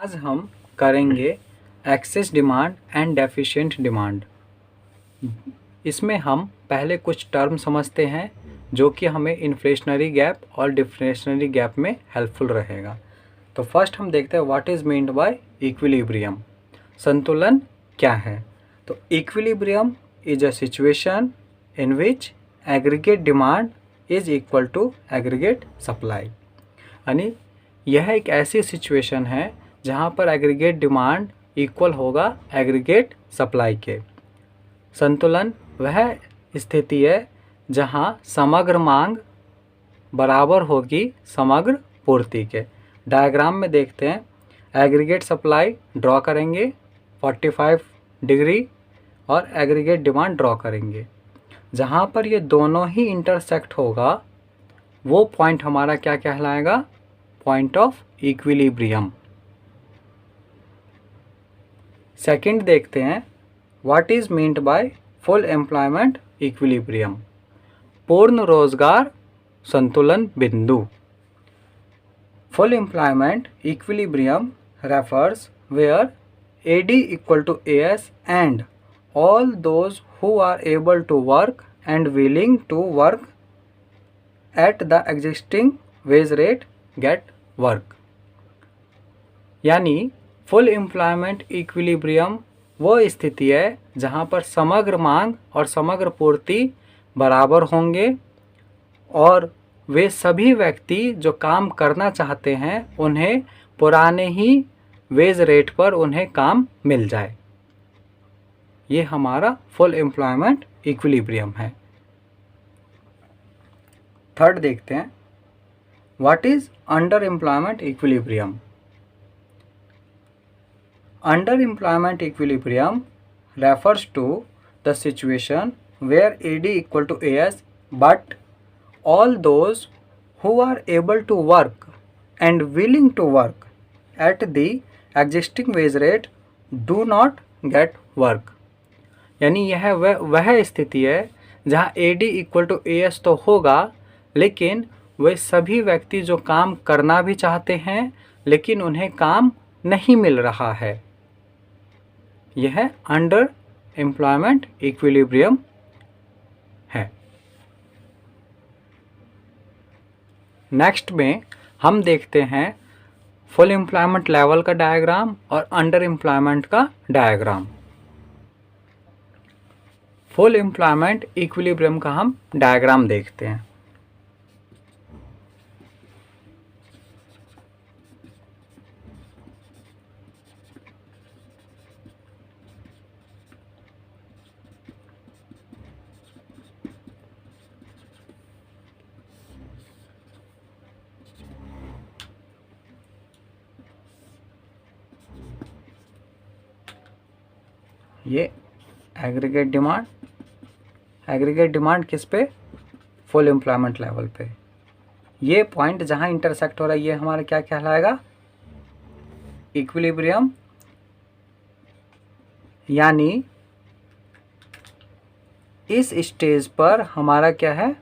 आज हम करेंगे excess demand and deficient demand. इसमें हम पहले कुछ टर्म समझते हैं जो कि हमें इन्फ्लेशनरी गैप और डिफ्लेशनरी गैप में हेल्पफुल रहेगा। तो फर्स्ट हम देखते हैं what is meant by equilibrium. संतुलन क्या है? तो equilibrium is a situation in which aggregate demand is equal to aggregate supply. यानी यह एक ऐसी सिचुएशन है जहाँ पर एग्रीगेट डिमांड इक्वल होगा एग्रीगेट सप्लाई के। संतुलन वह स्थिति है जहाँ समग्र मांग बराबर होगी समग्र पूर्ति के। डायग्राम में देखते हैं, एग्रीगेट सप्लाई ड्रॉ करेंगे 45 डिग्री और एग्रीगेट डिमांड ड्रॉ करेंगे। जहाँ पर ये दोनों ही इंटरसेक्ट होगा वो पॉइंट हमारा क्या कहलाएगा? Point of equilibrium. सेकंड देखते हैं, what is meant by full employment equilibrium. पूर्ण रोजगार संतुलन बिंदु। Full employment equilibrium refers where AD equal to AS and all those who are able to work and willing to work at the existing wage rate get work। यानी full employment equilibrium वो स्थिति है जहाँ पर समग्र मांग और समग्र पूर्ति बराबर होंगे और वे सभी व्यक्ति जो काम करना चाहते हैं उन्हें पुराने ही वेज रेट पर उन्हें काम मिल जाए। ये हमारा फुल एम्प्लॉयमेंट इक्विलिब्रियम है। थर्ड देखते हैं, what is under employment equilibrium. Under employment equilibrium refers to the situation where AD equal to AS but all those who are able to work and willing to work at the existing wage rate do not get work। यानी यह वह स्थिति है जहाँ AD equal to AS तो होगा लेकिन वे सभी व्यक्ति जो काम करना भी चाहते हैं लेकिन उन्हें काम नहीं मिल रहा है। यह अंडर एम्प्लॉयमेंट इक्विलिब्रियम है। नेक्स्ट में हम देखते हैं फुल एम्प्लॉयमेंट लेवल का डायग्राम और अंडर एम्प्लॉयमेंट का डायग्राम। फुल एम्प्लॉयमेंट इक्विलिब्रियम का हम डायग्राम देखते हैं। ये एग्रीगेट डिमांड किस पे? फुल एम्प्लॉयमेंट लेवल पे। ये पॉइंट जहां इंटरसेक्ट हो रहा है ये हमारा क्या कहलाएगा? इक्विलिब्रियम। यानी इस स्टेज पर हमारा क्या है?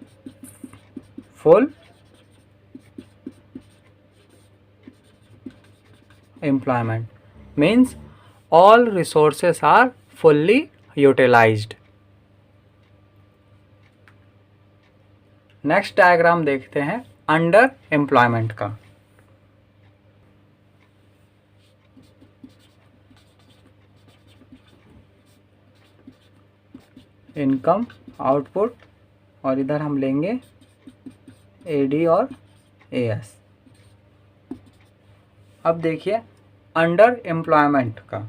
Full employment means all resources are fully utilized। Next diagram देखते हैं अंडर एम्प्लॉयमेंट का। इनकम, आउटपुट और इधर हम लेंगे AD और AS। अब देखिए अंडर एम्प्लॉयमेंट का।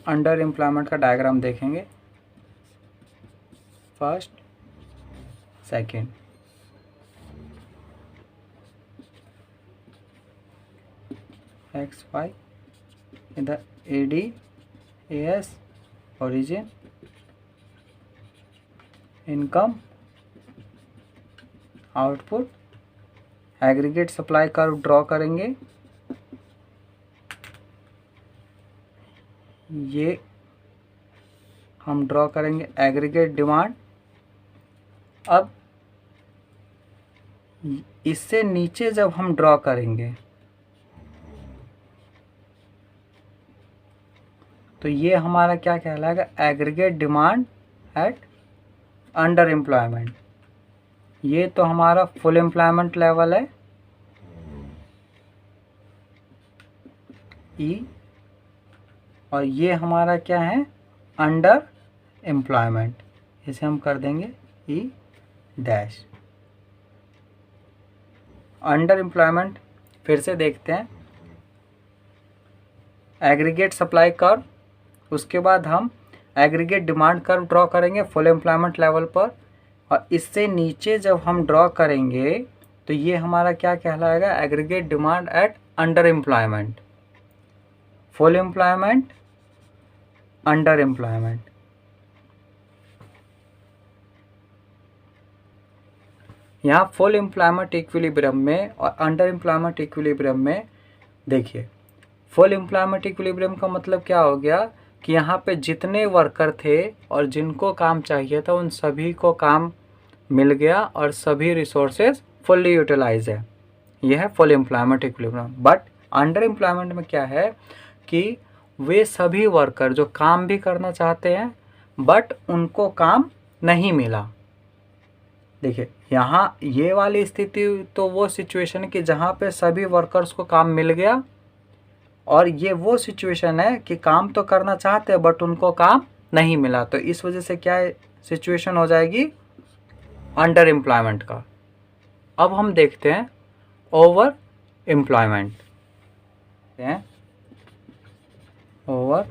अंडर एम्प्लॉयमेंट का डायग्राम देखेंगे। फर्स्ट, सेकंड, एक्स वाई, इधर AD AS origin, income, output, aggregate supply curve draw करेंगे। ये हम ड्रॉ करेंगे एग्रीगेट डिमांड अब इससे नीचे जब हम ड्रॉ करेंगे तो ये हमारा क्या कहलाएगा, aggregate demand eight under employment. ये तो हमारा फुल एम्प्लॉयमेंट लेवल है ई, और ये हमारा क्या है, अंडर एम्प्लॉयमेंट। इसे हम कर देंगे ई डैश। अंडर एम्प्लॉयमेंट फिर से देखते हैं, एग्रीगेट सप्लाई कर्व, उसके बाद हम एग्रीगेट डिमांड कर्व ड्रॉ करेंगे फुल एम्प्लॉयमेंट लेवल पर, और इससे नीचे जब हम ड्रॉ करेंगे तो ये हमारा क्या कहलाएगा, aggregate demand eight under employment. Full employment, under employment. यहाँ फुल एम्प्लॉयमेंट इक्विलिब्रियम में और अंडर एम्प्लॉयमेंट इक्विलिब्रियम में देखिए, फुल एम्प्लॉयमेंट इक्विलिब्रियम का मतलब क्या हो गया कि यहाँ पे जितने वर्कर थे और जिनको काम चाहिए था उन सभी को काम मिल गया और सभी रिसोर्सेज फुल्ली यूटिलाइज है। यह है full employment equilibrium. But under employment में क्या है कि वे सभी वर्कर जो काम भी करना चाहते हैं बट उनको काम नहीं मिला। देखिए यहाँ ये वाली स्थिति तो वो सिचुएशन है कि जहाँ पे सभी वर्कर्स को काम मिल गया, और ये वो सिचुएशन है कि काम तो करना चाहते हैं बट उनको काम नहीं मिला। तो इस वजह से क्या सिचुएशन हो जाएगी, अंडर एम्प्लॉयमेंट का। अब हम देखते हैं over employment. Over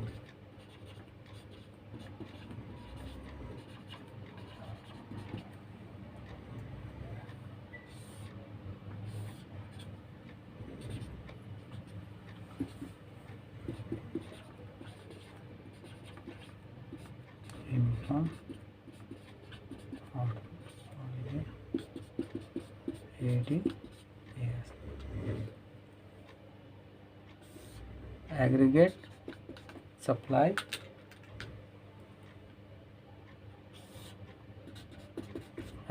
aggregate supply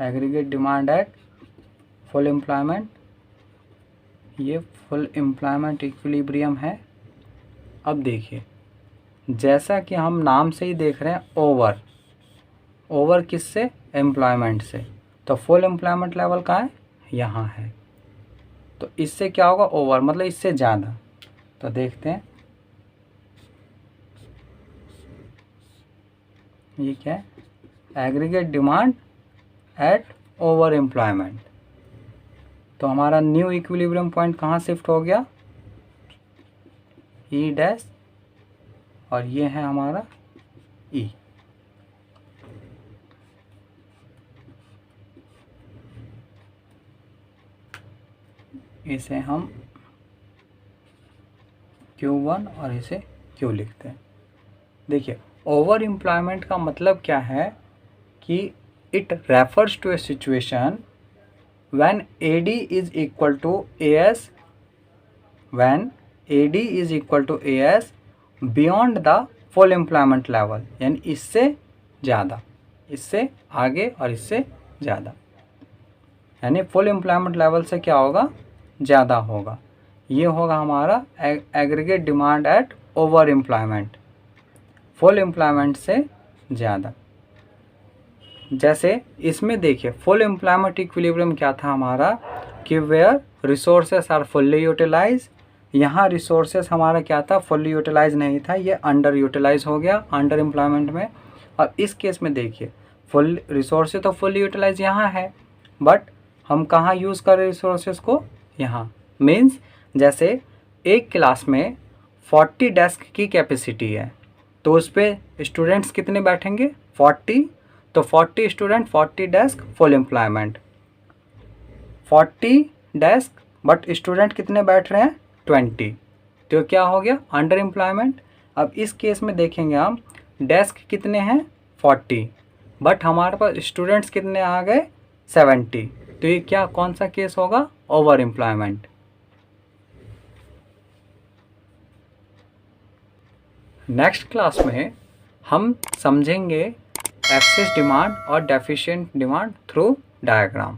aggregate demand at full employment. ये फुल एम्प्लॉयमेंट इक्विलिब्रियम है। अब देखिए, जैसा कि हम नाम से ही देख रहे हैं, ओवर, ओवर किससे, एम्प्लॉयमेंट से। तो फुल एम्प्लॉयमेंट लेवल कहाँ है, यहाँ है। तो इससे क्या होगा, ओवर मतलब इससे ज़्यादा। तो देखते हैं ये क्या है, aggregate demand eight over employment. तो हमारा न्यू इक्विलिब्रियम पॉइंट कहाँ शिफ्ट हो गया, ई डैश, और ये है हमारा ई। इसे हम Q1 और इसे Q लिखते हैं। देखिए ओवर एम्प्लॉयमेंट का मतलब क्या है कि it refers to a situation when AD is equal to AS, when AD is equal to AS beyond the full employment level, यानी इससे ज़्यादा, इससे आगे और इससे ज़्यादा, यानी फुल एम्प्लॉयमेंट लेवल से क्या होगा, ज़्यादा होगा। ये होगा हमारा aggregate demand eight over employment, full employment से ज़्यादा। जैसे इसमें देखिए फुल एम्प्लॉयमेंट इक्विलिब्रियम क्या था हमारा, कि where resources are fully utilise. यहाँ रिसोर्सेस हमारा क्या था, फुल्ली यूटिलाइज नहीं था, ये अंडर यूटिलाइज हो गया अंडर एम्प्लॉयमेंट में। और इस केस में देखिए फुल रिसोर्सेज तो फुल्ली यूटिलाइज यहाँ है, बट हम कहाँ यूज़ कर रहे रिसोर्सेज को, यहाँ। मीन्स जैसे एक क्लास में 40 डेस्क की कैपेसिटी है, तो उस पर स्टूडेंट्स कितने बैठेंगे, 40। तो 40 student 40 desk, full employment. 40 desk but student कितने बैठ रहे हैं, 20, तो क्या हो गया, अंडर एम्प्लॉयमेंट। अब इस केस में देखेंगे हम, डेस्क कितने हैं, 40, बट हमारे पास स्टूडेंट्स कितने आ गए, 70, तो ये क्या, कौन सा केस होगा, ओवर एम्प्लॉयमेंट। नेक्स्ट क्लास में हम समझेंगे एक्सेस डिमांड और डेफिशिएंट डिमांड थ्रू डायग्राम।